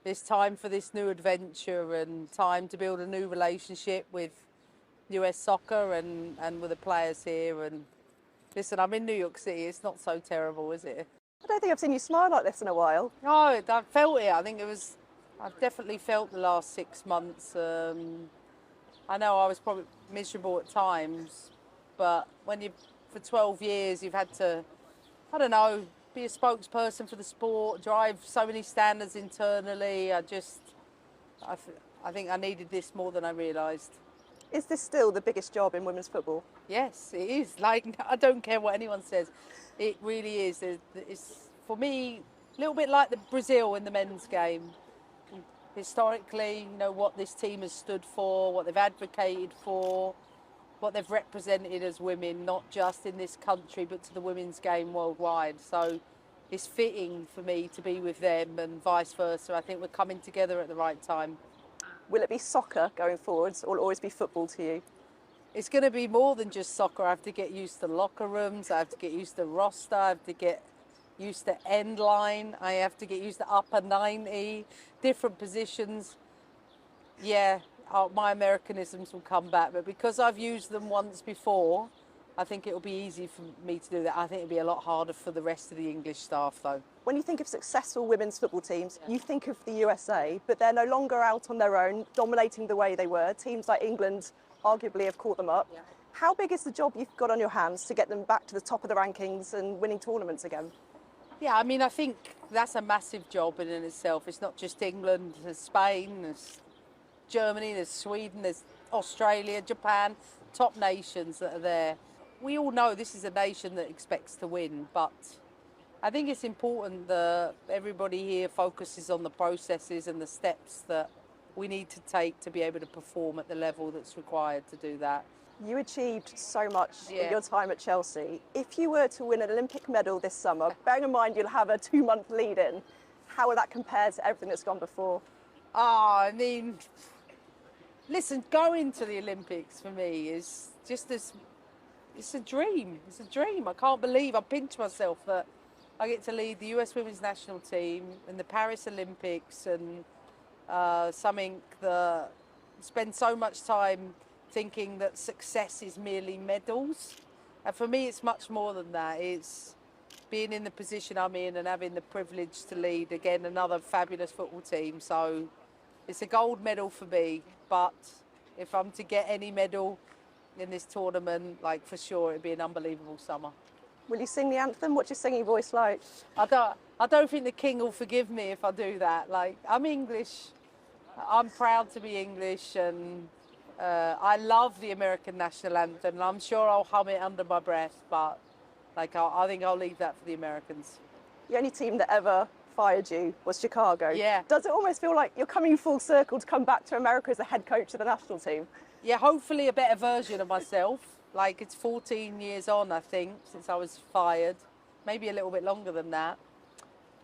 it's time for this new adventure and time to build a new relationship with US soccer and with the players here. And listen, I'm in New York City. It's not so terrible, is it? I don't think I've seen you smile like this in a while. Oh, I felt it. I've definitely felt the last 6 months. I know I was probably miserable at times, but when for 12 years, you've had to, I don't know, be a spokesperson for the sport, drive so many standards internally. I think I needed this more than I realised. Is this still the biggest job in women's football? Yes, it is. Like, I don't care what anyone says. It really is. It's, for me, a little bit like the Brazil in the men's game. Historically, you know, what this team has stood for, what they've advocated for, what they've represented as women, not just in this country, but to the women's game worldwide. So it's fitting for me to be with them and vice versa. I think we're coming together at the right time. Will it be soccer going forwards, or will it always be football to you? It's going to be more than just soccer. I have to get used to locker rooms. I have to get used to roster. I have to get used to end line. I have to get used to upper 90, different positions. Yeah, my Americanisms will come back, but because I've used them once before, I think it'll be easy for me to do that. I think it'll be a lot harder for the rest of the English staff, though. When you think of successful women's football teams, you think of the USA, but they're no longer out on their own, dominating the way they were. Teams like England arguably have caught them up. Yeah. How big is the job you've got on your hands to get them back to the top of the rankings and winning tournaments again? Yeah, I mean, I think that's a massive job in itself. It's not just England, there's Spain, there's Germany, there's Sweden, there's Australia, Japan, top nations that are there. We all know this is a nation that expects to win, but I think it's important that everybody here focuses on the processes and the steps that we need to take to be able to perform at the level that's required to do that. You achieved so much in your time at Chelsea. If you were to win an Olympic medal this summer, bearing in mind you'll have a 2-month lead in, how would that compare to everything that's gone before? I mean, listen, going to the Olympics for me is just this, it's a dream. It's a dream. I can't believe, I pinch myself that I get to lead the US women's national team in the Paris Olympics, and something that spend so much time thinking that success is merely medals. And for me, it's much more than that. It's being in the position I'm in and having the privilege to lead, again, another fabulous football team. So it's a gold medal for me, but if I'm to get any medal in this tournament, like, for sure, it'd be an unbelievable summer. Will you sing the anthem? What's your singing voice like? I don't think the King will forgive me if I do that. Like, I'm English. I'm proud to be English, and I love the American national anthem, and I'm sure I'll hum it under my breath, but like, I think I'll leave that for the Americans. The only team that ever fired you was Chicago. Yeah. Does it almost feel like you're coming full circle to come back to America as the head coach of the national team? Yeah, hopefully a better version of myself. Like, it's 14 years on, I think, since I was fired. Maybe a little bit longer than that.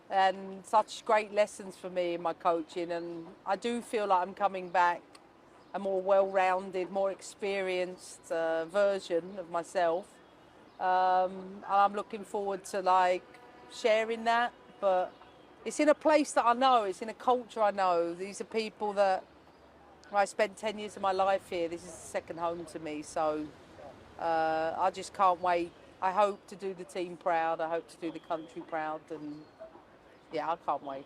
And such great lessons for me in my coaching. And I do feel like I'm coming back a more well-rounded, more experienced version of myself. And I'm looking forward to, like, sharing that. But it's in a place that I know. It's in a culture I know. These are people that I spent 10 years of my life here. This is a second home to me. So I just can't wait. I hope to do the team proud. I hope to do the country proud. And yeah, I can't wait.